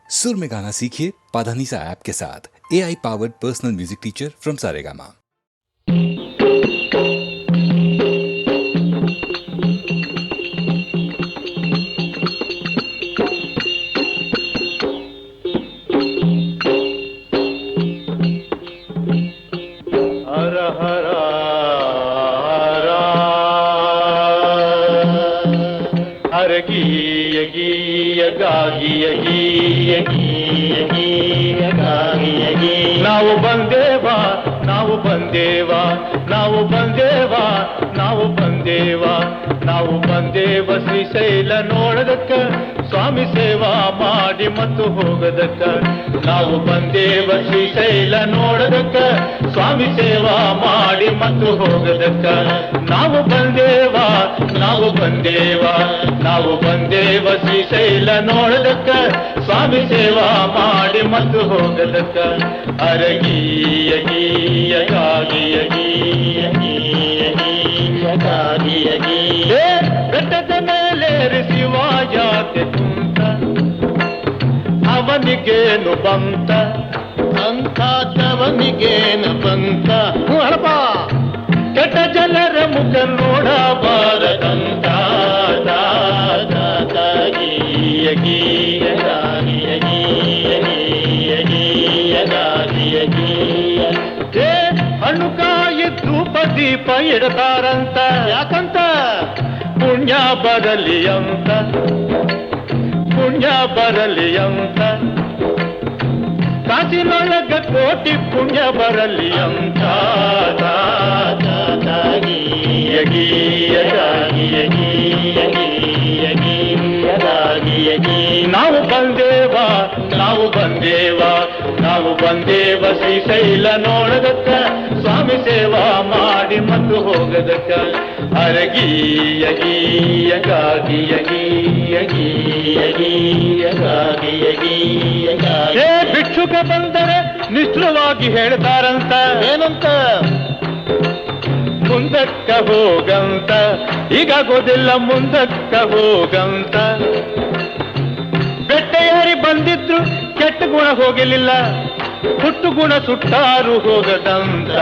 सुर में गाना सीखिए पाधानीसा ऐप के साथ। AI powered personal music teacher from Saregama. ನಾವು ಬಂದೇವಾ ನಾವು ಬಂದೇವಾ ನಾವು ಬಂದೇವಾ ನಾವು ಬಂದೇವಾ ನಾವು ಬಂದೇವ ಶ್ರೀಶೈಲ ನೋಡದಕ್ಕ ಸ್ವಾಮಿ ಸೇವಾ ಮಾಡಿ ಮತ್ತು ಹೋಗದಕ್ಕ ನಾವು ಬಂದೇವ ಶ್ರೀಶೈಲ ನೋಡದಕ್ಕ ಸ್ವಾಮಿ ಸೇವಾ ಮಾಡಿ ಮತ್ತು ಹೋಗದಕ್ಕ ನಾವು ಬಂದೇವಾ ನಾವು ಬಂದೇವಾ ನಾವು ಬಂದೇವ ಶ್ರೀಶೈಲ ನೋಡದಕ್ಕ ಸ್ವಾಮಿ ಸೇವಾ ಮಾಡಿ ಮತ್ತು ಹೋಗದಕ್ಕ ಅರಗೀಯ ಗೀಯ ಗಾಗಿಯ ಗೀಯ ಗೀಯ ಗೀಯ ಗಾಗಿಯ ಗೀಯ ಬೆಟ್ಟದ ಮೇಲೆ ಶಿವ ಜಾತೆ ಕುಂತ ಅವನಿಗೇನು ಬಂತ ಅಂಥವನಿಗೇನು ಬಂತ ಹರಪ ಕೆಟ್ಟ ಜನರ ಮುಖ ನೋಡಬಾರದಂತ ಗೀಯ ಗೀಯ ಗಾಗಿಯ ಗೀಯ ಗೀಯ ಗೀಯ ಗಾಗಿಯ ಗೀಯ ಹಣ್ಣುಕಾಯಿ ಧೂಪ ದೀಪ ಇಡತಾರಂತ ಯಾಕಂತ ಪುಣ್ಯ ಬರಲಿ ಅಂತ ಪುಣ್ಯ ಬರಲಿ ಅಂತ ಕಾಸಿನೊಳಗ ಕೋಟಿ ಪುಣ್ಯ ಬರಲಿ ಅಂತ ಗೀಯ ಗೀಯ ಗಾಗಿಯ ಗೀಯ ಗೀಯ ಗೀಯ ಗಾಗಿಯ ಗೀಯ ನಾವು ಬಂದೇವಾ ನಾವು ಬಂದೇವಾ ನಾವು ಬಂದೇವ ಶ್ರೀಶೈಲ ನೋಡದಕ್ಕ ಸ್ವಾಮಿ ಸೇವಾ ಮಾಡಿ ಮತ್ತು ಹೋಗದಕ್ಕ ಅರಗೀಯ ಗೀಯ ಗಾಗಿಯ ಗೀಯ ಗೀಯ ಗೀಯ ಗಾಗಿಯ ಗೀಯ ಗಾಗಿಯ ಭಿಕ್ಷುಕ ಬಂದರೆ ನಿಷ್ಠುರವಾಗಿ ಹೇಳ್ತಾರಂತ ಏನಂತ ಮುಂದಕ್ಕ ಹೋಗಂತ ಈಗಾಗೋದಿಲ್ಲ ಮುಂದಕ್ಕ ಹೋಗಂತ ಬೆಟ್ಟೇರಿ ಬಂದಿದ್ರು ಕೆಟ್ಟ ಗುಣ ಹೋಗಲಿಲ್ಲ ಹುಟ್ಟು ಗುಣ ಸುಟ್ಟಾರು ಹೋಗದಂತ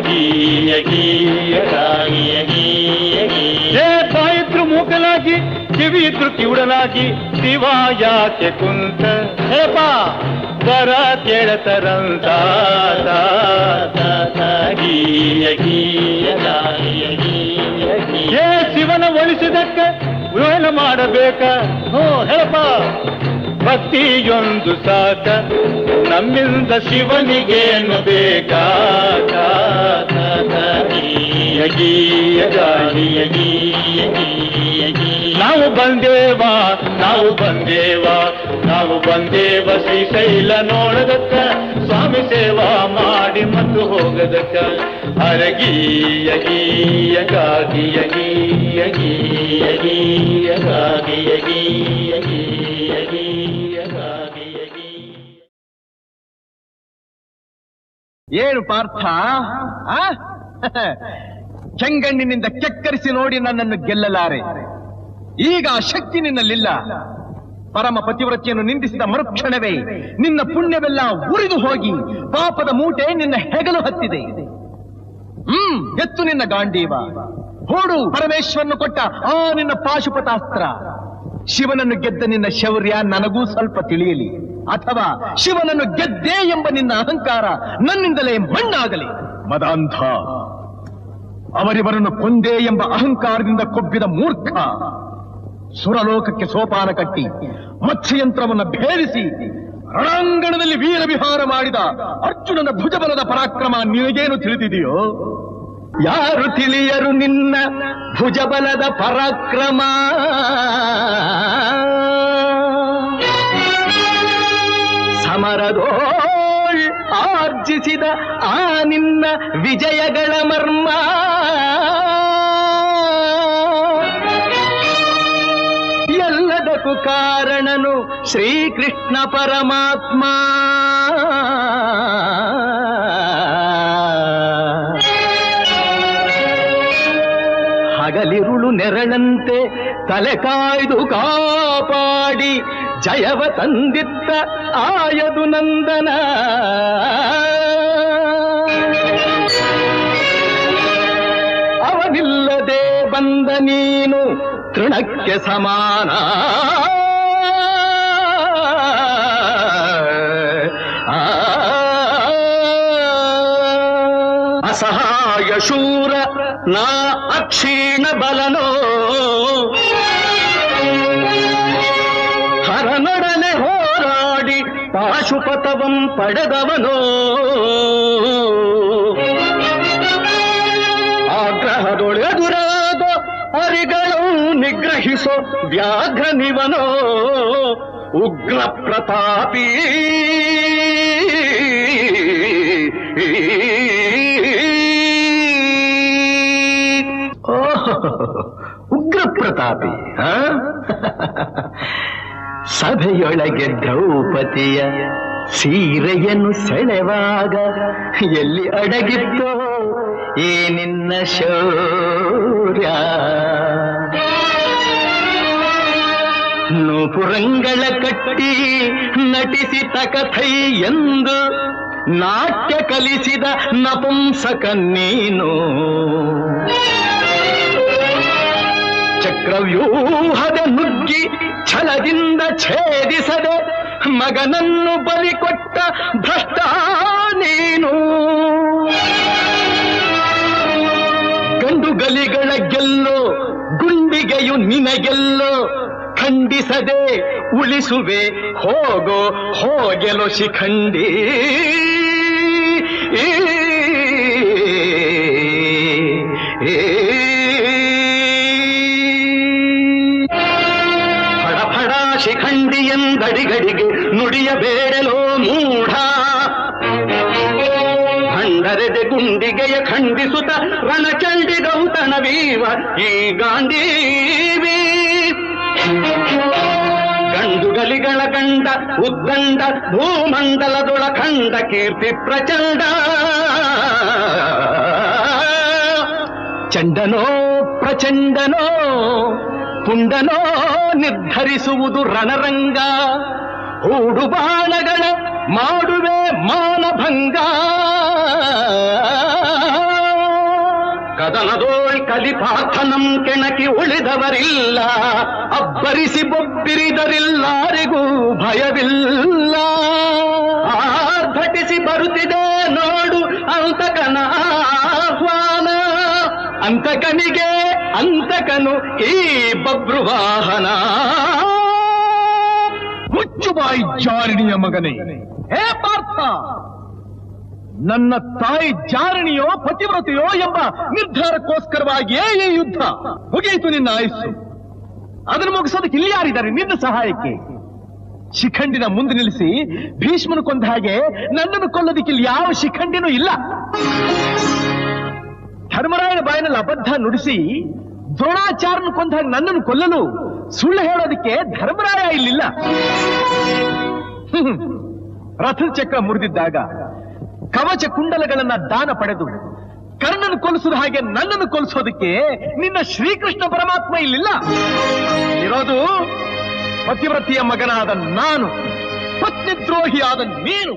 ಗೀಯ ಗೀಯ ಗಾಗಿಯ ಗೀಯ ಗೀಯ ಬಾಯಿದ್ರು ಮೂಕಲಾಗಿ ಕಿವಿ ಇದ್ರು ಕಿವುಡನಾಗಿ ಶಿವ ಯಾಕೆ ಕುಂತ ಹೇಪ ಬರ ಕೇಳತರಂತ ಗೀಯ ಗೀಯ ಗಾಗಿಯ ಗೀಯ ಗೀಯ ಶಿವನ ಒಲಿಸಿದಕ್ಕ ಏನು ಮಾಡಬೇಕ ಹೇಳಪ್ಪ ಭಕ್ತಿಯೊಂದು ಸಾಕ ನಮ್ಮಿಂದ ಶಿವನಿಗೇನು ಬೇಕಾ ಗೀಯ ಗೀಯ ಗಾಗಿಯ ಗೀಯ ಗೀಯ ಗೀಯ ನಾವು ಬಂದೇವಾ ನಾವು ಬಂದೇವಾ ನಾವು ಬಂದೇವ ಶ್ರೀಶೈಲ ನೋಡದಕ್ಕ ಸ್ವಾಮಿ ಸೇವಾ ಮಾಡಿ ಮತ್ತು ಹೋಗದಕ್ಕ ಅರಗೀಯ ಗೀಯ ಗಾಗಿಯ ಗೀಯ ಗೀಯ ಗೀಯ ಗಾಗಿಯ ಗೀಯ ಗೀಯ ಗೀಯ ಗಾಗಿಯ ಗೀಯ. ಏನು ಪಾರ್ಥ ಚೆಂಗಣ್ಣಿನಿಂದ ಕೆಕ್ಕರಿಸಿ ನೋಡಿ ನನ್ನನ್ನು ಗೆಲ್ಲಲಾರೆ. ಈಗ ಆ ಶಕ್ತಿ ನಿನ್ನಲ್ಲಿಲ್ಲ. ಪರಮ ಪತಿವ್ರತೆಯನ್ನು ನಿಂದಿಸಿದ ಮರುಕ್ಷಣವೇ ನಿನ್ನ ಪುಣ್ಯವೆಲ್ಲ ಉರಿದು ಹೋಗಿ ಪಾಪದ ಮೂಟೆ ನಿನ್ನ ಹೆಗಲು ಹತ್ತಿದೆ. ಎತ್ತು ನಿನ್ನ ಗಾಂಡೀವ, ಹೂಡು ಪರಮೇಶ್ವರನು ಕೊಟ್ಟ ಆ ನಿನ್ನ ಪಾಶುಪತಾಸ್ತ್ರ. ಶಿವನನ್ನು ಗೆದ್ದ ನಿನ್ನ ಶೌರ್ಯ ನನಗೂ ಸ್ವಲ್ಪ ತಿಳಿಯಲಿ, ಅಥವಾ ಶಿವನನ್ನು ಗೆದ್ದೆ ಎಂಬ ನಿನ್ನ ಅಹಂಕಾರ ನನ್ನಿಂದಲೇ ಮಣ್ಣಾಗಲಿ. ಮದಾಂಧ, ಅವರಿವರನ್ನು ಕೊಂದೆ ಎಂಬ ಅಹಂಕಾರದಿಂದ ಕೊಬ್ಬಿದ ಮೂರ್ಖ, ಸುರಲೋಕಕ್ಕೆ ಸೋಪಾನ ಕಟ್ಟಿ ಮತ್ಸ್ಯಯಂತ್ರವನ್ನು ಭೇದಿಸಿ ರಣಾಂಗಣದಲ್ಲಿ ವೀರ ವಿಹಾರ ಮಾಡಿದ ಅರ್ಜುನನ ಭುಜಬಲದ ಪರಾಕ್ರಮ ನಿನಗೇನು ತಿಳಿದಿದೆಯೋ? ಯಾರು ತಿಳಿಯರು ನಿನ್ನ ಭುಜಬಲದ ಪರಾಕ್ರಮ? ಸಮರದೋಳ್ ಆರ್ಜಿಸಿದ ಆ ನಿನ್ನ ವಿಜಯಗಳ ಮರ್ಮ ಎಲ್ಲದಕ್ಕೂ ಕಾರಣನು ಶ್ರೀಕೃಷ್ಣ ಪರಮಾತ್ಮ. ಹಗಲಿರುಳು ನೆರಳಂತೆ ತಲೆ ಕಾಯ್ದು ಕಾಪಾಡಿ ಜಯವ ತಂದಿತ್ತ ಆಯದು ನಂದನ. ಅವನಿಲ್ಲದೆ ಬಂದ ನೀನು ತೃಣಕ್ಕೆ ಸಮಾನ. ಅಸಹಾಯ ಶೂರ ನಾ ಅಕ್ಷೀಣ ಬಲನೋ, ಹರನೊಡನೆ ಹೋರಾಡಿ ಪಾಶುಪತವಂ ಪಡೆದವನೋ, ಆಗ್ರಹದೊಳೆದುರಾದ ಅರಿಗಳು ನಿಗ್ರಹಿಸೋ ವ್ಯಾಘ್ರನಿವನೋ, ಉಗ್ರ ಪ್ರತಾಪಿ ಉಗ್ರ ಪ್ರತಾಪಿ. ಸಭೆಯೊಳಗೆ ದ್ರೌಪದಿಯ ಸೀರೆಯನ್ನು ಸೆಳೆವಾಗ ಎಲ್ಲಿ ಅಡಗಿತ್ತೋ ಈ ನಿನ್ನ ಶೌರ್ಯ. ನೂಪುರಂಗಳ ಕಟ್ಟಿ ನಟಿಸಿದ ಕಥೈ ಎಂದು ನಾಟ್ಯ ಕಲಿಸಿದ ನಪುಂಸಕ ನೀನು. ಚಕ್ರವ್ಯೂಹದ ನುಗ್ಗಿ ಛಲದಿಂದ ಛೇದಿಸದೆ ಮಗನನ್ನು ಬಲಿ ಕೊಟ್ಟ ಭ್ರಷ್ಟ ನೀನು. ಗಂಡುಗಲಿಗಳ ಗೆಲ್ಲೋ ಗುಂಡಿಗೆಯು ನಿನಗೆಲ್ಲೋ, ಖಂಡಿಸದೆ ಉಳಿಸುವೆ ಹೋಗೋ ಹೋಗೆಲೋ ಶಿಖಂಡಿ. ಫಡಫಡ ಶಿಖಂಡಿ ಎಂದಡಿಗಡಿಗೆ ನುಡಿಯಬೇಡಲೋ ಮೂಢ. ಭಂಡರೆದೆ ಗುಂಡಿಗೆಯ ಖಂಡಿಸುತ್ತ ರಣಚಂಡಿ ಗೌತಣವೀವ ಈ ಗಾಂಧೀವಿ. ಗಂಡುಗಲಿಗಳ ಗಂಡ ಉದ್ದಂಡ ಭೂಮಂಡಲದೊಳ ಖಂಡ ಕೀರ್ತಿ ಪ್ರಚಂಡ. ಚಂಡನೋ ಪ್ರಚಂಡನೋ ಪುಂಡನೋ ನಿರ್ಧರಿಸುವುದು ರಣರಂಗ. ಹೂಡು ಬಾಣಗಳ ಮಾಡುವೆ ಮಾನಭಂಗ. ಕದನದೋಳ್ ಕಲಿಪಾರ್ಥನಂ ಕೆಣಕಿ ಉಳಿದವರಿಲ್ಲ. ಅಬ್ಬರಿಸಿ ಬೊಬ್ಬಿರಿದರಿಲ್ಲಾರಿಗೂ ಭಯವಿಲ್ಲ. ಆರ್ಭಟಿಸಿ ಬರುತ್ತಿದೆ ನೋಡು ಅಂತಕನ ಆಹ್ವಾನ. ಅಂತಕನಿಗೆ ಅಂತಕನು ಈ ಬಬ್ರುವಾಹನ. ಮುಚ್ಚುಬಾಯಿ ಜಾರಿಣಿಯ ಮಗನೇ, ಹೇ ಪಾರ್ಥ, ನನ್ನ ತಾಯಿ ಜಾರಣಿಯೋ ಪತಿವ್ರತೆಯೋ ಎಂಬ ನಿರ್ಧಾರಕ್ಕೋಸ್ಕರವಾಗಿಯೇ ಈ ಯುದ್ಧ. ಮುಗಿಯಿತು ನಿನ್ನ ಆಯುಸ್ಸು. ಅದನ್ನು ಮುಗಿಸೋದಕ್ಕೆ ಇಲ್ಲಿ ಯಾರಿದ್ದಾರೆ ನಿನ್ನ ಸಹಾಯಕ್ಕೆ? ಶಿಖಂಡಿನ ಮುಂದೆ ನಿಲ್ಲಿಸಿ ಭೀಷ್ಮನು ಕೊಂದ ಹಾಗೆ ನನ್ನನ್ನು ಕೊಲ್ಲೋದಕ್ಕೆ ಇಲ್ಲಿ ಯಾವ ಶಿಖಂಡಿನೂ ಇಲ್ಲ. ಧರ್ಮರಾಯನ ಬಾಯಿನಲ್ಲಿ ಅಬದ್ಧ ನುಡಿಸಿ ದ್ರೋಣಾಚಾರ್ಯನು ಕೊಂದ ಹಾಗೆ ನನ್ನನ್ನು ಕೊಲ್ಲಲು ಸುಳ್ಳು ಹೇಳೋದಕ್ಕೆ ಧರ್ಮರಾಯ ಇಲ್ಲಿಲ್ಲ. ರಥದ ಚಕ್ರ ಮುರಿದಿದ್ದಾಗ ಕವಚ ಕುಂಡಲಗಳನ್ನ ದಾನ ಪಡೆದು ಕರ್ಣನ ಕೊಲಿಸಿದ ಹಾಗೆ ನನ್ನನ್ನು ಕೊಲಿಸೋದಕ್ಕೆ ನಿನ್ನ ಶ್ರೀಕೃಷ್ಣ ಪರಮಾತ್ಮ ಇಲ್ಲಿಲ್ಲ. ಇರೋದು ಪತಿವ್ರತಿಯ ಮಗನಾದ ನಾನು, ಪತ್ನಿದ್ರೋಹಿಯಾದ ನೀನು.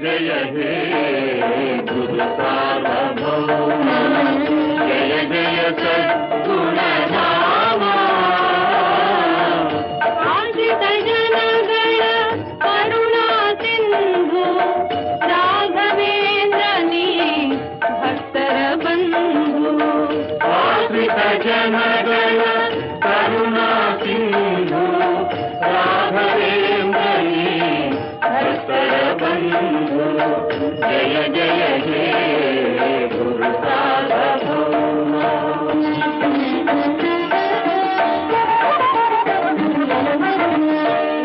जय हे गुरु सार्वभौम, जय जय सद्गुणधाम. आश्रित जनगण करुणा सिंधु राघवेंद्र नी भक्तर बंधु. आश्रित जनगण करुणा सिंधु राघवेंद्र नी भक्तर बंधु. जय जय हे गुरु सार्वभौम.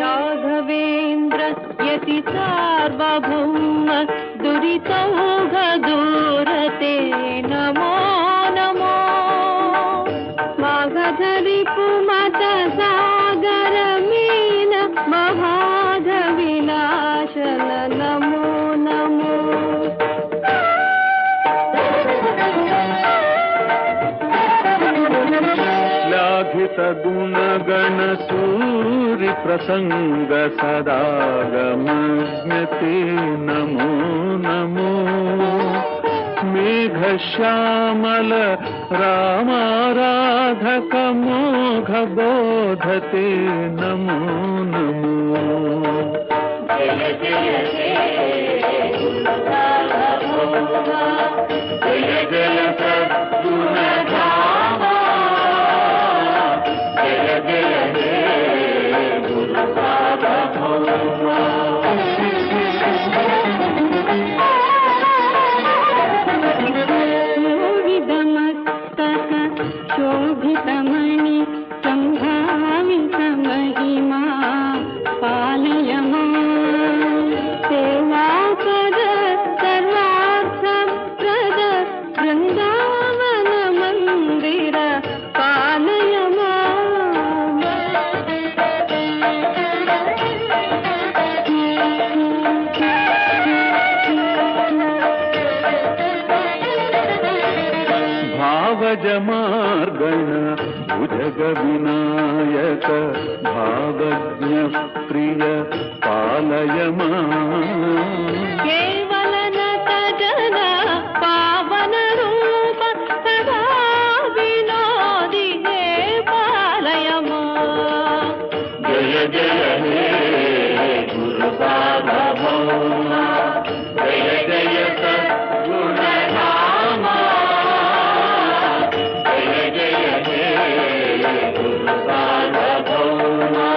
राघवेंद्र यति सार्वभौम दुरितौघ दूरते नमो नमो. गुणगण सूरि प्रसंग सदागमज्ञते नमो नमो मेघ श्यामल रामाराधक मोघ बोधते नमो नमो जय जय जय जय सद्गुणधामा जय जय हे गुरु सार्वभौमा शोभितमणि सम्भावित महिमा पालय सेवापद सर्वार्थप्रद वृन्दावन मन्दिर पालय भावजमार्गण भुजग विनायक भावज्ञ प्रिय पालय केवल नत जन पावन रूप सदा विनोदि हे पालय जय जय हे गुरु सार्वभौमा जय जय सद्गुणधामा जय जय हे गुरु सार्वभौमा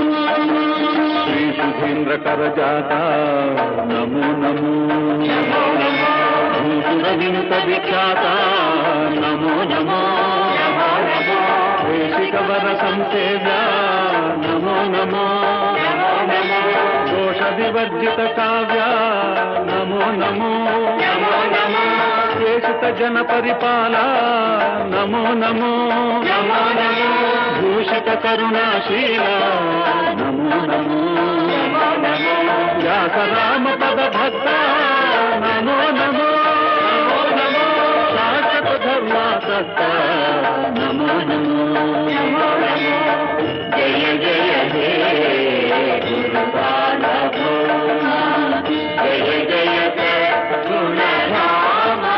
श्री सुधींद्र कर जाता नमो नमो भूसुर विनुत विख्याता नमो नमो देशिकवर संसेव्या नमो नमो दोष विवर्जित काव्या नमो नमो केशित जन परिपाला नमो नमो भूषित करुणाशीला नमो नमो व्यास राम पद भक्ता नमो नमो शाश्वत धर्मासक्ता नमो नमो जय जय हे गुरु सार्वभौमा जय जय सद्गुणधामा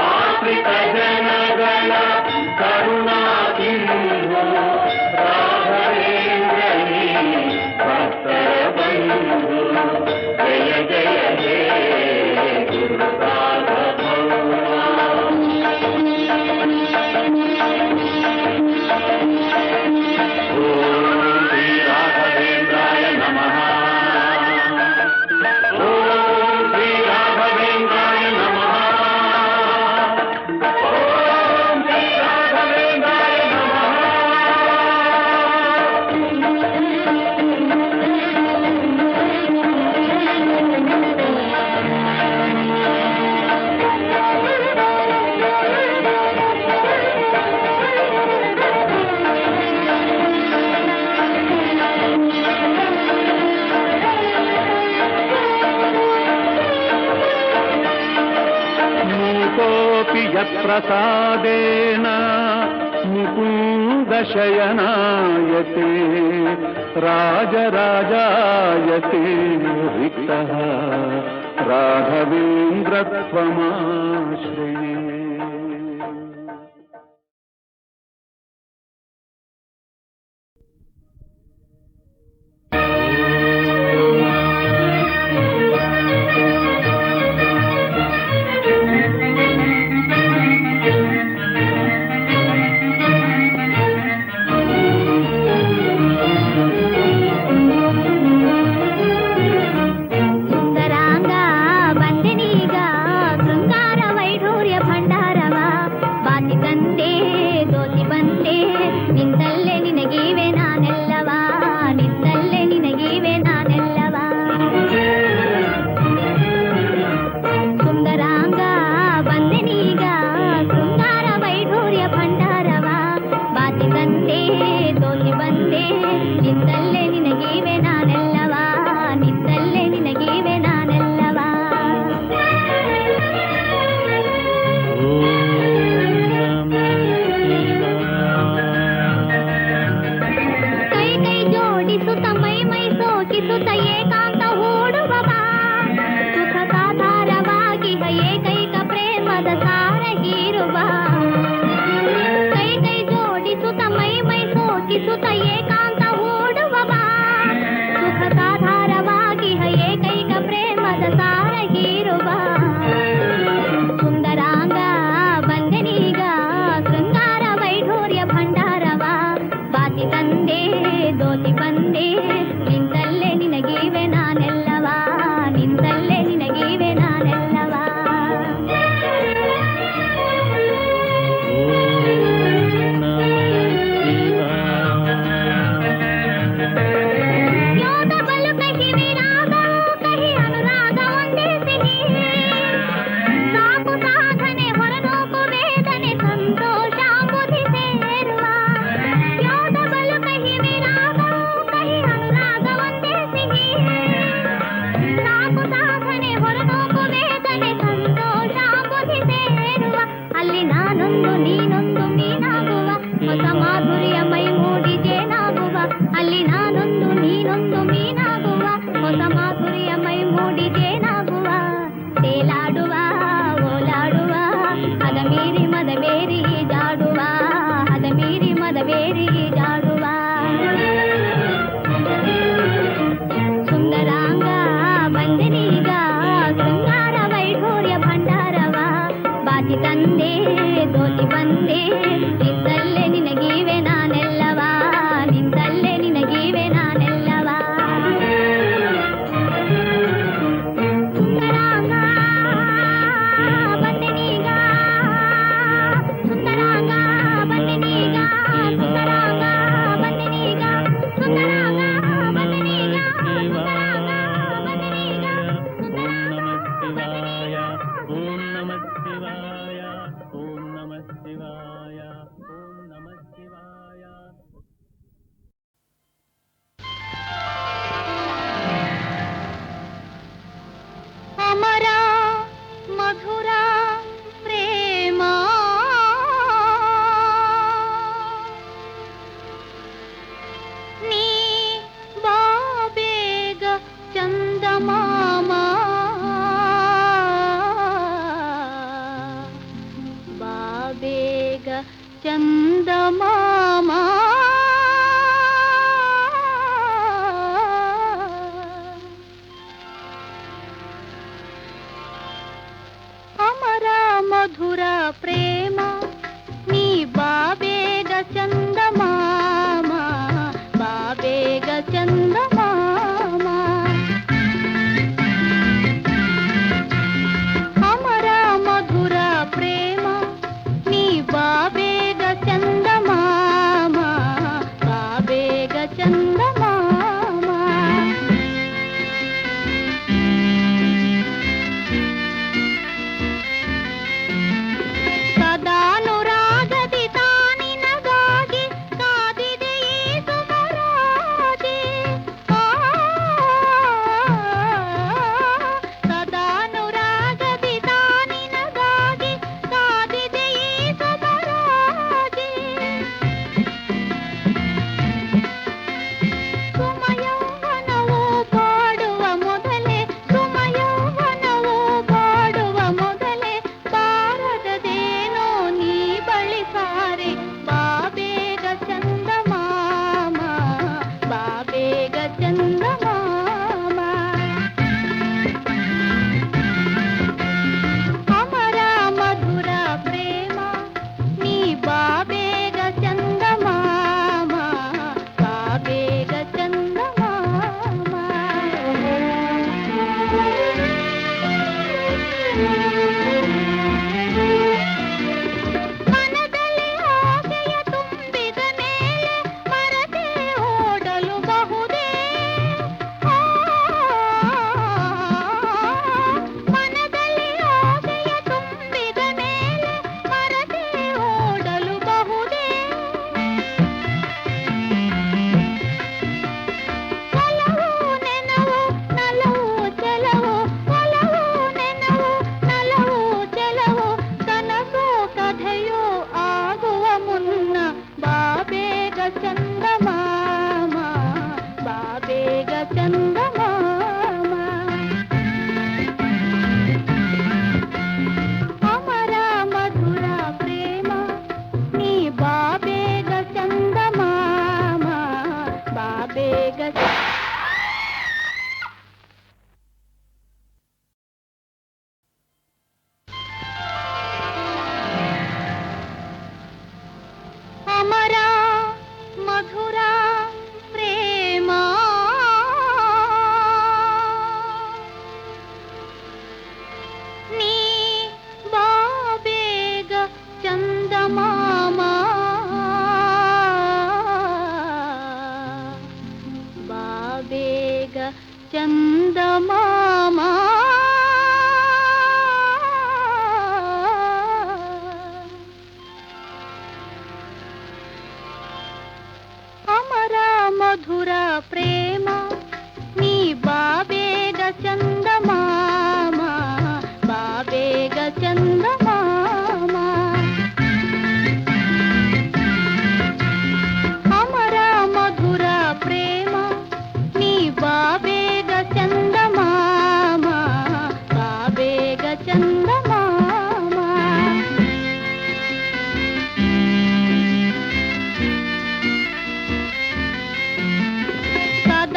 आश्रित जनगण करुणा सिंधु राघवेन्द्रनी भक्तर बंधु जय जय हे गुरु सार्वभौमा प्रसादेन मुकुन्द शयनायते राजराजायते रिक्तः राघवेन्द्रत्वमाश्रये ಪ್ರೇಮದ ಸಾರ ಹೀರುವ ಕೈ ಕೈ ಜೋಡಿಸುತ್ತ ಮೈ ಮೈ ಸೋಕಿಸುತ್ತ ಏಕಾಂತ ಓಡುವ ಬಾ ಸುಖ ಸಾಧಾರವಾಗಿ ಏಕೈಕ ಪ್ರೇಮದ ಸಾರ ಹೀರುವ ಸುಂದರಾಂಗ ಬಂದನೀಗ ಶೃಂಗಾರ ವೈಢೂರ್ಯ ಭಂಡಾರವ ಬಾತಿ ತಂದೆ ದೋತಿ ಬಂದೆ ನಿಂತಲ್ಲೇ ನಿನಗೀವೆ ನಾನೆಲ್ಲವಾ ನಿಂತಲ್ಲೇ ನಿನಗೀವೆ ನಾನೆಲ್ಲವಾ ಯೋಗ ಬಲು ಕಹಿ ವಿರಾಗ ಕಹಿ ಅನುರಾಗ ಒಂದೇ ಸಿಹಿ ಸಾಕು ಸಾಧನೆ ಹೊರನೋಕು ವೇದನೆ ಸಂತೋಷ ಬುಧಿ ಸೇರುವ ಯೋಗ ಬಲು ಕಹಿ ವಿರಾಗ ಕಹಿ ಅನುರಾಗ ಒಂದೇ ಸಿಹಿ ಸಾಕು ಸಾಧನೆ ಹೊರನೋಕು ವೇದನೆ ಸಂತೋಷ ಬುಧಿ ಸೇರುವ ಅಲ್ಲಿ ನಾನೊಂದು ನೀನೊಂದು ಮೀನಾಗುವ ಹೊಸ ಮಾಧುರ್ಯ ಮೈ ಮೂಡಿ ಜೇನಾಗುವ ಅಲ್ಲಿ ನಾನೊಂದು ನೀನೊಂದು ಮೀನಾಗುವ ಹೊಸ ಮಾಧುರ್ಯ ಮೈ ಮೂಡಿ ಜೇನಾಗುವ ತೇಲಾಡುವ ಓಲಾಡುವ ಹದ ಮೀರಿ ಮದ ಬೇರಿ ಜಾಡುವ ಹದ ಮೀರಿ ಮದ ಬೇರಿ ಜಾಡುವ ಸುಂದರಾಂಗ ಬಂದನೀಗ ಶೃಂಗಾರ ವೈಢೂರ್ಯ ಭಂಡಾರವ ಬಾತಿ ತಂದೆ ದೋತಿ ಬಂದೆ ನಿಂತಲ್ಲೇ ನಿನಗೀವೆ ನಾನೆಲ್ಲವಾ ನಿಂತಲ್ಲೇ ನಿನಗೀವೆ ನಾನೆಲ್ಲವಾ ಸುಂದರಾಂಗ ಬಂದನೀಗ ಸುಂದರಾಂಗ ಬಂದನೀಗ ಸುಂದರಾಂಗ ಬಂದನೀಗ ಸುಂದರಾಂಗ ಬಂದನೀಗ ಸುಂದರಾಂಗ ಬಂದನೀಗ ಓಂ ನಮಃ ಶಿವಾಯ ಓಂ ನಮಃ ಶಿವಾಯ ಓಂ ನಮಃ ಶಿವಾಯ. ಅಮರ ಮಧುರ ಪ್ರೇಮ ನೀ ಬಾಬೇಗ ಚಂದಮಾಮ ಬಾಬೇಗ ಚಂದಮಾಮ ಅಮರ ಮಧುರ ಪ್ರೇಮ ನೀ ಬಾಬೇಗ ಚಂದಮಾಮ ಬಾಬೇಗ ಚಂದಮಾಮ ಅಮರ ಮಧುರ ಪ್ರೇಮ ನೀ ಬಾಬೇಗ ಚಂದಮಾಮ ಬಾಬೇಗ ಚಂದಮಾಮ ಪ್ರೇಮ ನೀ ಬಾಬೇಗ ಚಂದಮಾಮ ಬಾಬೇಗ ಚಂದಮಾಮ ಅಮರ ಮಧುರ ಪ್ರೇಮ ನೀ ಬಾಬೇಗ ಚಂದಮಾಮ ಬಾಬೇಗ ಚಂದಮಾಮ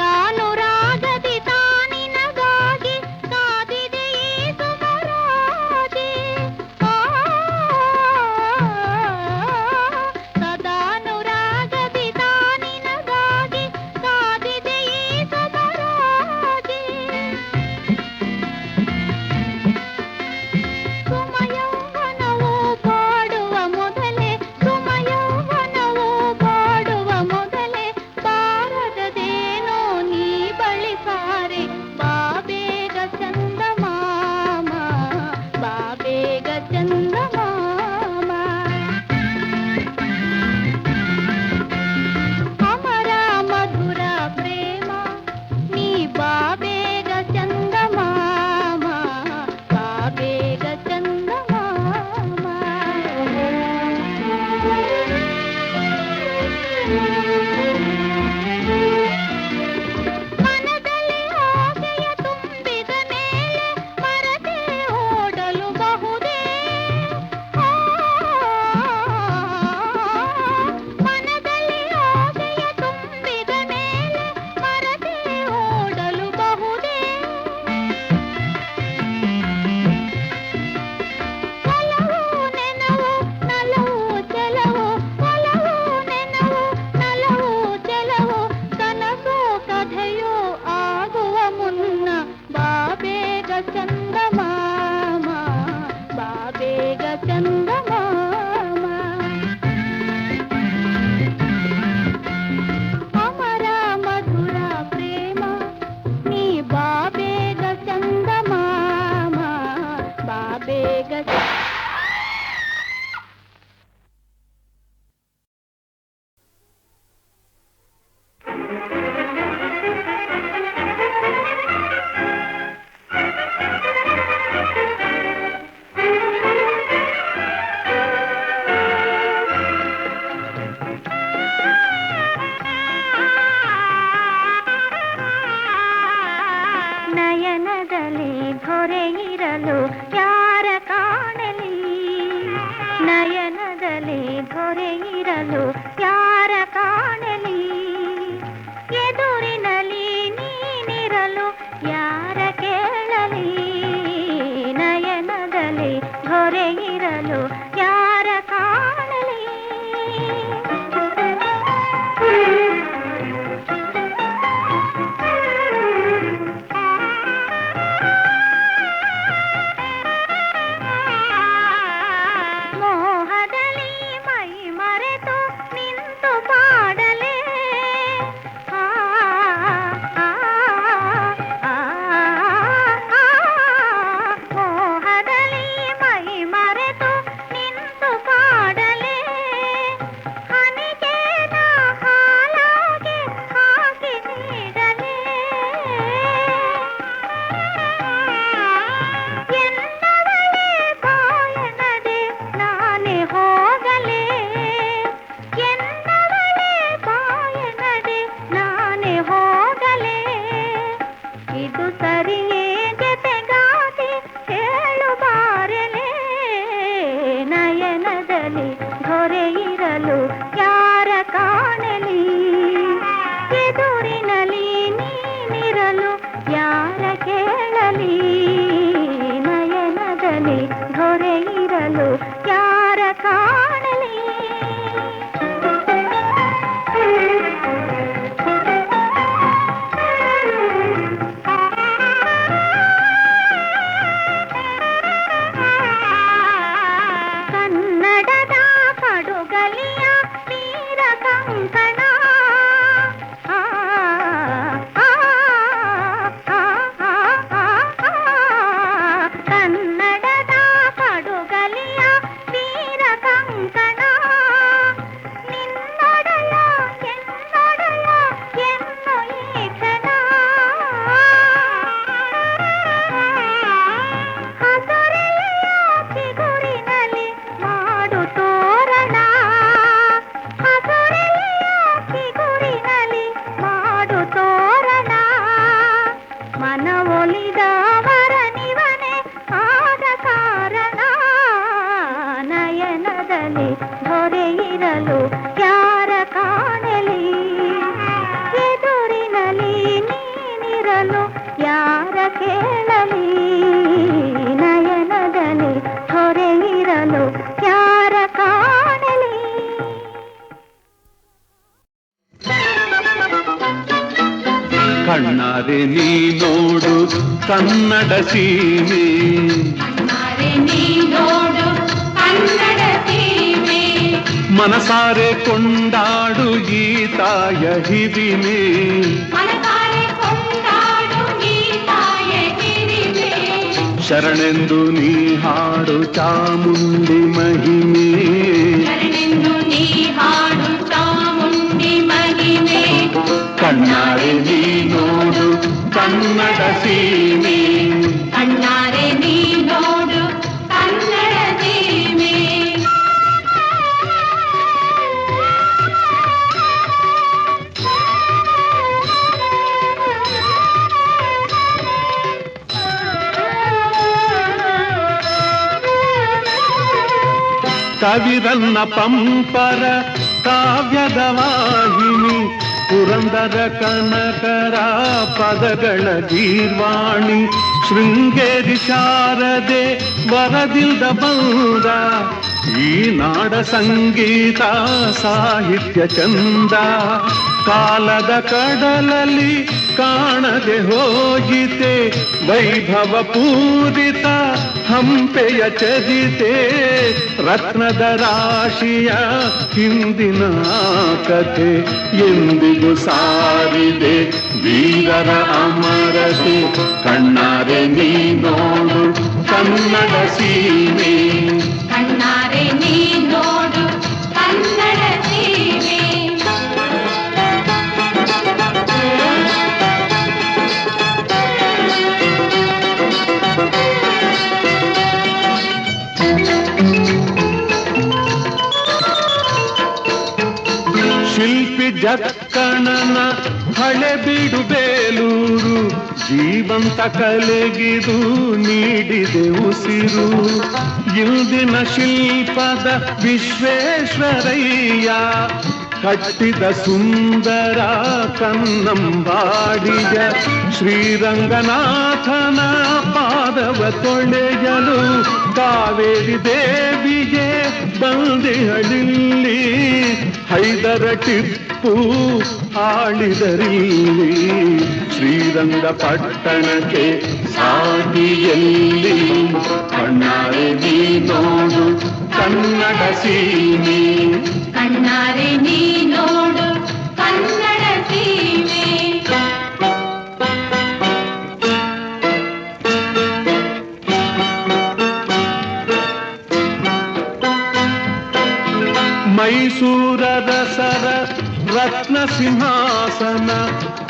ಸದಾನುರಾಗದಿ ತಾನಿನಗಾಗಿ ಕಾದಿದೆ ಈ ಸುಮರಾಜಿ ಸದಾನುರಾಗದಿ ತಾನಿನಗಾಗಿ ಕಾದಿದೆ ಈ ಸುಮರಾಜಿ ಸುಮಯೌವನವು ಬಾಡುವ ಮೊದಲೇ ಸುಮಯೌವನವು ಬಾಡುವ ಮೊದಲೇ ಬಾರದದೇನೋ ನೀ ಬಳಿಸಾರೆ ಬಾಬೇಗ ಚಂದಮಾಮ ಬಾಬೇಗ ಚಂದಮಾಮ ಅಮರ ಮಧುರ ಪ್ರೇಮ ನೀ ಬಾಬೇಗ ಚಂದಮಾಮ ಬಾಬೇಗ ಮನದಲ್ಲಿ ಆಸೆಯ ತುಂಬಿದ ಮೇಲೆ ಮರತೆ ಓಡಲು ಬಹುದೇ ಮನದಲ್ಲಿ ಆಸೆಯ ತುಂಬಿದ ಮೇಲೆ ಮರತೆ ಓಡಲು ಬಹುದೇ ಒಲವು ನೆನವು ನಲವು ಚೆಲವು ಒಲವು ನೆನವು ನಲವು ಚೆಲವು ಕನಸು ಕಥೆಯೋ ಆಗುವ ಮುನ್ನ ಬಾಬೇಗ ಚಂದಮಾಮ ಬಾಬೇಗ ಚಂದಮಾಮ ಅಮರ ಮಧುರ ಪ್ರೇಮ ನೀ ಬಾಬೇಗ ಚಂದಮಾಮ ಬಾಬೇಗ ನಯನದಲ್ಲಿ ಧೊರೆಯಿರಲು ಯಾರ ಕಾಣಲಿ ನಯನದಲ್ಲಿ ಧೊರೆಯಿರಲು ಯಾರ ಕಾಣಲಿ ಎದುರಿನಲ್ಲಿ ನೀನಿರಲು ಯಾರ ಕೇಳಲಿ ನಯನದಲ್ಲಿ ಧೊರೆಯಿರಲು ಯಾರ ಕಾಣಲಿ ಮೋಹದಲ್ಲಿ ಮೈ ಮರೆತು ನಿಂತು ಪಾಡಲೇ ಆ, ಆ, ಆ, ಆ, ಮೋಹದಲ್ಲಿ ಮೈ ಮರೆತು ನಿಂತು ಪಾಡಲೇ ಹನಿಗೇನ ಹಾಲಾಗಿ ಹಾಕಿ ನೀಡಲೇ ಎನ್ನವಳೇ ಬಾಯನದೆ ನಾನೇ ಹೋಗಲೇ ಎನ್ನವಳೇ ಬಾಯನದೆ ನಾನೇ ಹೋಗಲೇ ಇದು ಸರಿಯೇ ಜತೆಗಾಗಿ ಹೇಳು ಬಾರಲೇ ನಯನದಲ್ಲಿ ಧೊರೆಯಿರಲು ಯಾರ ಕಾಣಲಿ ಎದುರಿನಲ್ಲಿ ನೀನಿರಲು ಯಾರ ಕೇಳಲಿ ನಯನದಲ್ಲಿ ಧೊರೆಯಿರಲು ಯಾರ ಕಾಣಲಿ ಕನ್ನಡದ ಪಡುಗಲಿಯ ನೀರ ಕಂಕಣ ಆ, ಆ, ಆ, ಆ, ಆ, ಆ, ಕನ್ನಡದ ಪಡುಗಲಿಯ ನೀರ ಕಂಕಣ ನಿನ್ನೊಡೆಯ ಎನ್ನೊಡೆಯ ಎನ್ನು ನಯನದಲ್ಲಿ ದೊರೆಯಿರಲು ಯಾರ ಕಾಣಲಿ, ಎದುರಿನಲ್ಲಿ ನೀನಿರಲು ಯಾರ ಕೇಳಲಿ, ನಯನದಲ್ಲಿ ದೊರೆಯಿರಲು ಯಾರ ಕಾಣಲಿ. ಕಣ್ಣಾರೆ ನೀ ನೋಡು ಕನ್ನಡ ಸೀಮೆ, ಮನಸಾರೆ ಕೊಂಡಾಡು ಈ ತಾಯ ಹಿರಿಮೆ, ಶರಣೆಂದು ನೀ ಹಾಡು ಚಾಮುಂಡಿ ಮಹಿಮೆ, ಕಣ್ಣಾರೆ ನೀ ನೋಡು ಕನ್ನಡ ಸೀಮೆ, ಕಣ್ಣಾರೆ ನೀ ನೋಡು ಕನ್ನಡ ಸೀಮೆ. ಕವಿರನ್ನ ಪಂಪರ ಕಾವ್ಯದ ವಾಹಿನಿ, ಪುರಂದರ ಕನಕರ ಪದಗಳ ಗೀರ್ವಾಣಿ, ಶೃಂಗೇರಿ ಶಾರದೆ ವರದಿಲ್ದ ಬಂದ ಈ ನಾಡ ಸಂಗೀತ ಸಾಹಿತ್ಯ ಚಂದ, ಕಾಲದ ಕಡಲಲ್ಲಿ ಕಾಣದೆ ಹೋಗಿತೆ ವೈಭವ ಪೂರಿತ ಹಂಪೆಯ ಚರಿತೆ, ರತ್ನದ ರಾಶಿಯ ಹಿಂದಿನ ಕಥೆ ಎಂದಿಗೂ ಸಾರಿದೆ ವೀರರ ಅಮರತೆ, ಕಣ್ಣಾರೆ ನೀ ನೋಡು ಕನ್ನಡ ಸೀಮೆ, ಕಣ್ಣಾರೆ ನೀ ನೋಡು ಕನ್ನಡ ಸೀಮೆ. ಶಿಲ್ಪಿ ಜಕ್ಕಣನ ಹಳೆ ಬಿಡು ಬೇಲೂರು, ಜೀವಂತ ಕಲೆಗಿದು ನೀಡಿದೆ ಉಸಿರು, ಇಂದಿನ ಶಿಲ್ಪದ ವಿಶ್ವೇಶ್ವರಯ್ಯ ಕಟ್ಟಿದ ಸುಂದರ ಕನ್ನಂಬಾಡಿಯ, ಶ್ರೀರಂಗನಾಥನ ಪಾದವ ತೊಳೆಯಲು ಕಾವೇರಿ ದೇವಿಗೆ ಬಂದಿಹಳಿಲ್ಲಿ, ಹೈದರ ಟಿಪ್ಪು ಆಳಿದರಿಲ್ಲಿ, ಶ್ರೀರಂಗ ಪಟ್ಟಣಕ್ಕೆ ಸಾಟಿಯಲ್ಲಿ, ಕಣ್ಣಾರೆ ನೀ ನೋಡು ಕನ್ನಡ ಸೀಮೆ, ಕಣ್ಣಾರೆ ನೀ ನೋಡು ಕನ್ನಡ ಸೀಮೆ. ಮೈಸೂರದ ಸರ ರತ್ನ ಸಿಂಹಾಸನ,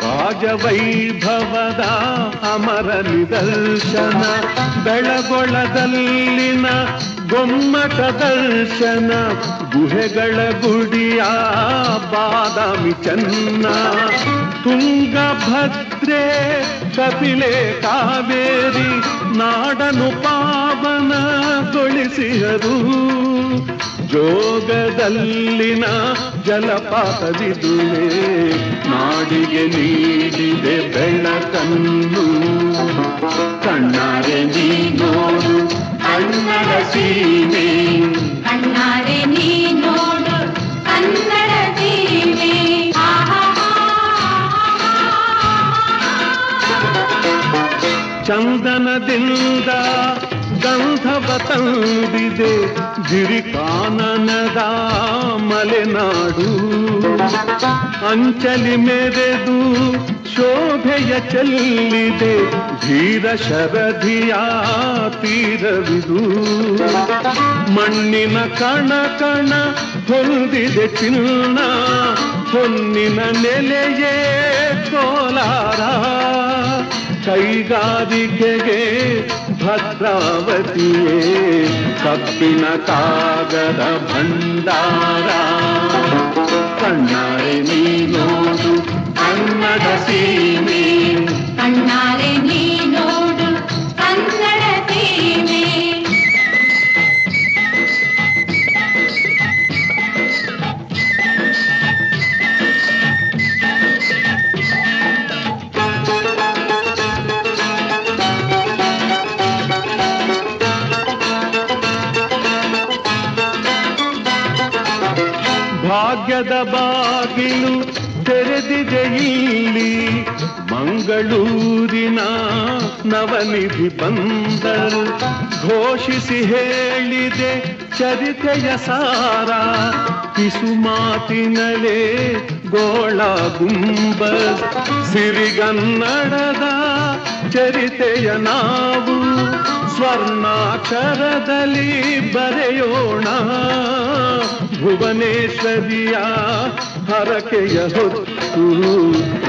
ರಾಜವೈಭವದ ಅಮರ ನಿದರ್ಶನ, ಬೆಳಗೊಳದಲ್ಲಿನ ಗೊಮ್ಮಟ ದರ್ಶನ, ಗುಹೆಗಳ ಗುಡಿಯ ಬಾದಾಮಿ ಚನ್ನ, ತುಂಗಭದ್ರೆ ಕಪಿಲೆ ಕಾವೇರಿ ನಾಡನು ಪಾವನಗೊಳಿಸಿದರು, ಜೋಗದಲ್ಲಿನ ಜಲಪಾತದಿದುವೆ ನಾಡಿಗೆ ನೀಡಿದೆ ಬೆಳಕನ್ನು, ಕಣ್ಣಾರೆ ನೀ ನೋಡು ಕನ್ನಡ ಸೀಮೆ, ಕಣ್ಣಾರೆ ನೀ ನೋಡು ಕನ್ನಡ ಸೀಮೆ. ಚಂದನದಿಂದ ಗಂಧವ ತಂದಿದೆ ಗಿರಿಕಾನನದ ಮಲೆನಾಡು, ಅಂಚಲಿ ಮೆರೆದು ಶೋಭೆಯ ಚೆಲ್ಲಿದೆ ಧೀರ ಶರಧಿಯ ತೀರವಿದು, ಮಣ್ಣಿನ ಕಣ ಕಣ ಹೊಂದಿದೆ ಚಿನ್ನ, ಹೊನ್ನಿನ ನೆಲೆಯೇ ಕೋಲಾರ, ಕೈಗಾರಿಕೆಗೆ ಭದ್ರಾವತಿಯೇ ಕಬ್ಬಿನ ಕಾಗದ ಭಂಡಾರ, ಕಣ್ಣಾರೆ ನೀ ನೋಡು ಕನ್ನಡ ಸೀಮೆ, ಕಣ್ಣಾರೆ ನೀ ನೋಡು ಕನ್ನಡ ಸೀಮೆ. ಭಾಗ್ಯದ ಬಾಗಿಲು ತೆರೆದಿದೆ ಇಲ್ಲಿ, ಮಂಗಳೂರಿನ ನವನಿಧಿ ಬಂದರು ಘೋಷಿಸಿ ಹೇಳಿದೆ ಚರಿತೆಯ ಸಾರ, ಪಿಸುಮಾತಿನಲೇ ಗೋಳ ಗುಂಬಸ್. ಸಿರಿಗನ್ನಡದ ಚರಿತೆಯ ನಾವು ಸ್ವರ್ಣಾಕ್ಷರದಲ್ಲಿ ಬರೆಯೋಣ, ಭುವನೇಶ್ವರಿಯ ಹರಕೆಯ ಹೊತ್ತು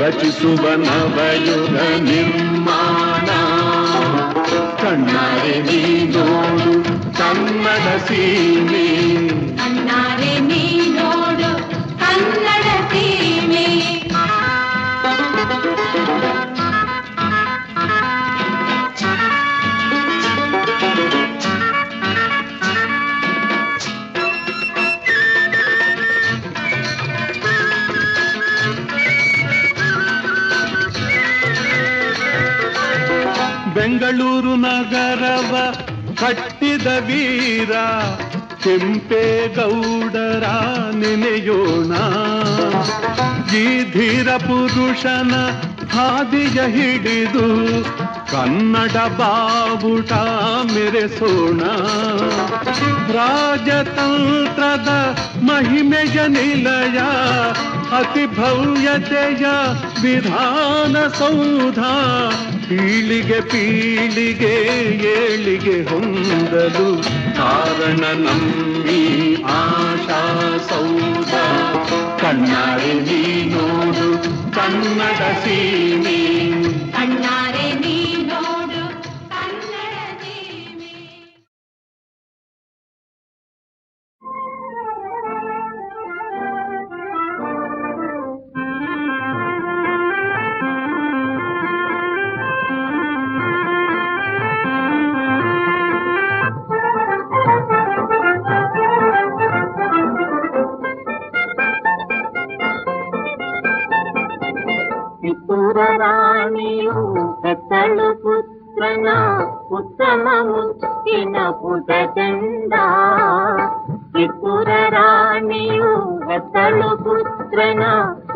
ರಚಿಸುವ ನವಯುಗ ನಿರ್ಮಾಣ. ಕಣ್ಣಾರೆ ನೀ ನೋಡು ಕನ್ನಡ ಸೀಮೆ, ಕಣ್ಣಾರೆ ನೀ ನೋಡು ಕನ್ನಡ ಸೀಮೆ. ಬೆಂಗಳೂರು ನಗರವ ಕಟ್ಟಿದ ವೀರ ಕೆಂಪೇಗೌಡರ ನೆನೆಯೋಣ, ಈ ಧೀರ ಪುರುಷನ ಹಾದಿಯ ಹಿಡಿದು ಕನ್ನಡ ಬಾವುಟ ಮೆರೆಸೋಣ. ರಾಜತಂತ್ರದ ಮಹಿಮೆಯ ನಿಲಯ, ಅತಿ ಭವ್ಯತೆಯ ವಿಧಾನಸೌಧ, ಪೀಳಿಗೆ ಪೀಳಿಗೆ ಏಳಿಗೆ ಹೊಂದಲು ಕಾರಣ ನಮ್ಮಿ ಆಶಾ ಸೌಧ. ಕಣ್ಣಾರೆ ನೀ ನೋಡು ಕನ್ನಡ ಸೀಮೆ, ಕಣ್ಣಾರೆ ನೀ ನೋಡು ಕನ್ನಡ ಸೀಮೆ. ಕಿತ್ತೂರ ರಾಣಿಯು ಹೆತ್ತಳು ಪುತ್ರನ ಉತ್ತಮ ಮುತ್ತಿನ ಪುಟ ಚಂದ. ಕಿತ್ತೂರ ರಾಣಿಯು ಹೆತ್ತಳು ಪುತ್ರನ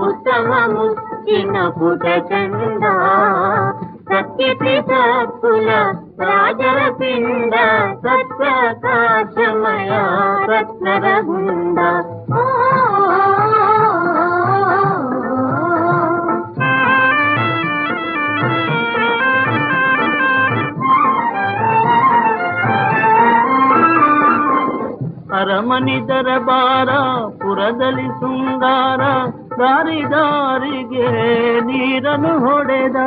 ಉತ್ತಮ ಮುತ್ತಿನ ಪುಟ ಚಂದ. ಸತ್ಯಪಿತ ಕುಲ ರಾಜರ ಪಿಂಡ, ಸತ್ಪ್ರಕಾಶಮಯ ರತ್ನರ ಗುಂಡ. ಅರಮನೆ ದರಬಾರ ಪುರದಲ್ಲಿ ಶೃಂಗಾರ, ದಾರಿ ದಾರಿಗೆ ನೀರನ್ನು ಹೊಡೆದ.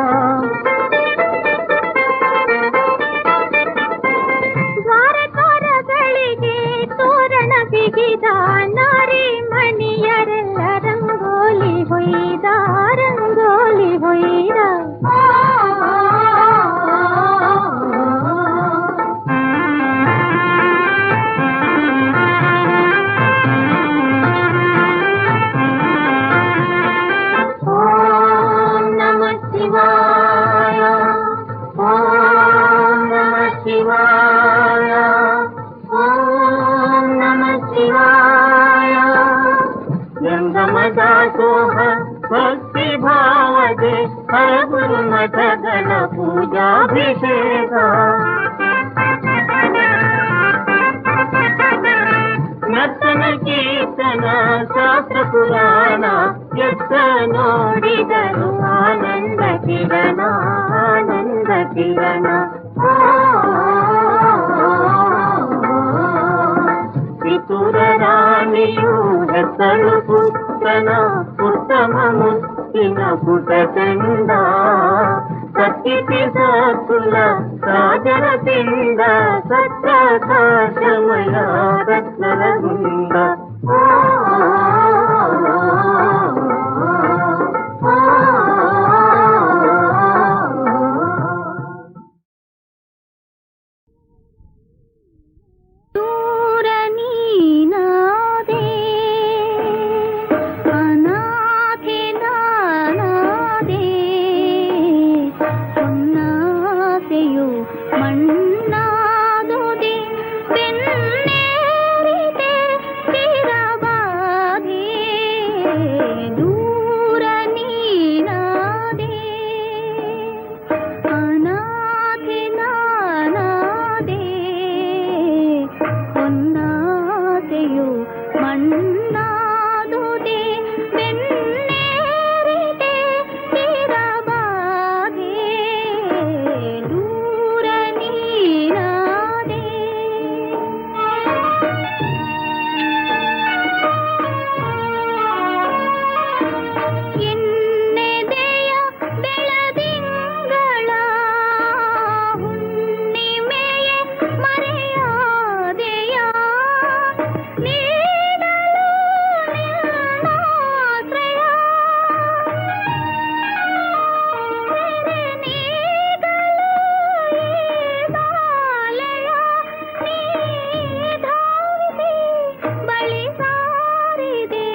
ದ್ವಾರಕಾರಗಳಿಗೆ ತೋರಣ ಬಿಗಿದ, ನಾರಿ ಮಣಿಯರೆಲ್ಲ ರಂಗೋಲಿ ಹೊಯ್ದ, ರಂಗೋಲಿ ಹೊಯ್ದ. ದಾಸೋಹ ಭಕ್ತಿ ಭಾವದೆ ಹರಗುರು ಮಠಗಳ ಪೂಜಾಭಿಷೇಕ. ನರ್ತನ ಕೀರ್ತನ ಶಾಸ್ತ್ರ ಪುರಾಣ, ಎತ್ತ ನೋಡಿದರು ಆನಂದ ಕಿರಣ, ಆನಂದ ಕಿರಣ. ಕಿತ್ತೂರ ರಾಣಿಯು ಹೆತ್ತಳು ಪುತ್ರನ ಉತ್ತಮ ಮುತ್ತಿನ ಪುಟ ಚಂದ. ಸತ್ಯಪಿತ ಕುಲ ರಾಜರ ಪಿಂಡ, ಸತ್ಪ್ರಕಾಶಮಯ ರತ್ನರ ಗುಂಡ. ಮಣ್ಣಾದುದೆ ಬೆನ್ನೇರಿದೆ ಚಿರಬಾ ಮಳೆಯು ಮಣ್ಣಾದುದೇ ಬೆನ್ನೇರಿದೆ ತಿರಬಾದೆ ದೂರ ನೀನಾದೆ ಎನ್ನೆದೆಯ ಬೆಳದಿಂಗಳ ಹುಣ್ಣಿಮೆಯ ಮರೆಯಾದೆಯ ನೀಡಲು ನಿನ್ನಾಶ್ರಯ ನೀಗಲು ಈ ಬಾಲೆಯ ನೀ ಧಾವಿಸಿ ಬಳಿ ಸಾರಿದೆ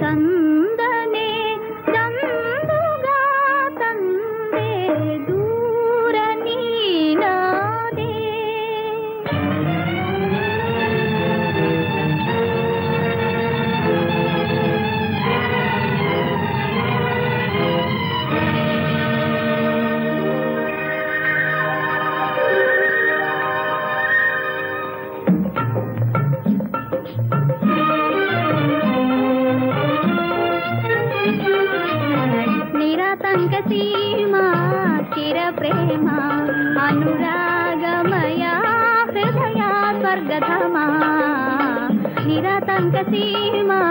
ತಂದನೆ ತಂದುಗ ತಂದೆ ದೂರ ನೀನಾದೆ ನಿರಾತಂಕ ಸೀಮಾ ಚಿರ ಪ್ರೇಮ ಅನುರಾಗಮಯ ಹೃದಯ ಸ್ವರ್ಗಧಾಮ ನಿರಾತಂಕ ಸೀಮಾ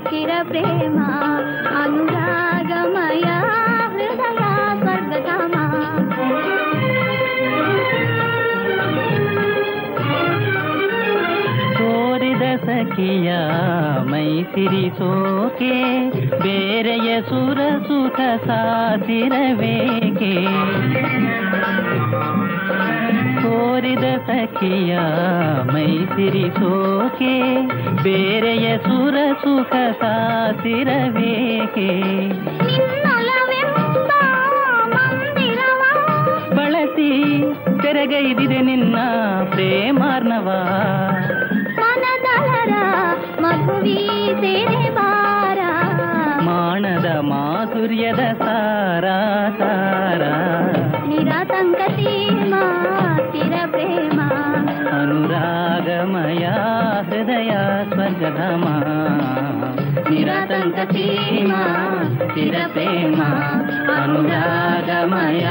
ಚಿರ ಪ್ರೇಮ ಅನುರಾಗಮಯ ಹೃದಯ ಸ್ವರ್ಗಧಾಮ ಕೋರಿದ ಸಖಿಯ ಮೈಸಿರಿಸೋಕೆ ಬೇರೆಯ ಸುರ ಸುಖ ಸಾಸಿರಬೇಕೆ ಕೋರಿದ ಸಖಿಯ ಮೈಸಿರಿಸೋಕೆ ಬೇರೆಯ ಸುರ ಸುಖ ಸಾಸಿರಬೇಕೆ ನಿನ್ನೊಲವೆಂಬ ಮಂದಿರವ ಬಳಸಿ ತೆರೆಗೈದಿದೆ ನಿನ್ನ ಪ್ರೇಮಾರ್ಣವ ಮನದಲರ ಮಗುವಿ ಸೇರೆ ಬಾರ ಮಾಣದ ಮಾಧುರ್ಯದ ಸಾರ ಸಾರ ನಿರಾತಂಕ ಸೀಮಾ ಸ್ಥಿರ ಪ್ರೇಮ ಅನುರಾಗಮಯ ಹೃದಯ ಸ್ವರ್ಗಧಾಮ ನಿರಾತಂಕ ಸೀಮಾ ಸ್ಥಿರ ಪ್ರೇಮ ಅನುರಾಗಮಯ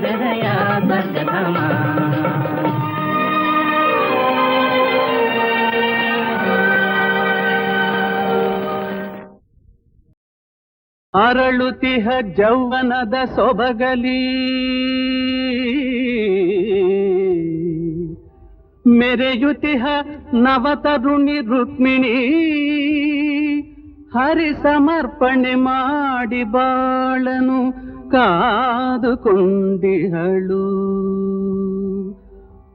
ಹೃದಯ ಸ್ವರ್ಗಧಾಮ ಅರಳುತಿಹ ಜೌವನದ ಸೊಬಗಲಿ ಮೆರೆಯುತಿಹ ನವತರುಣಿ ರುಕ್ಮಿಣಿ ಹರಿ ಸಮರ್ಪಣೆ ಮಾಡಿ ಬಾಳನು ಕಾದುಕೊಂಡಿಹಳು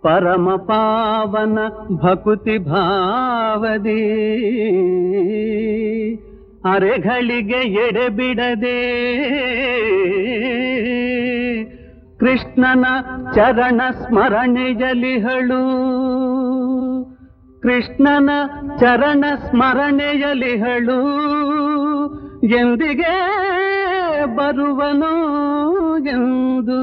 ಪರಮ ಪಾವನ ಭಕುತಿ ಭಾವದಿ ಅರೆಗಳಿಗೆ ಎಡೆಬಿಡದೆ ಕೃಷ್ಣನ ಚರಣ ಸ್ಮರಣೆಯಲಿಹಳು ಕೃಷ್ಣನ ಚರಣ ಸ್ಮರಣೆಯಲಿಹಳು ಎಂದಿಗೆ ಬರುವನು ಎಂದು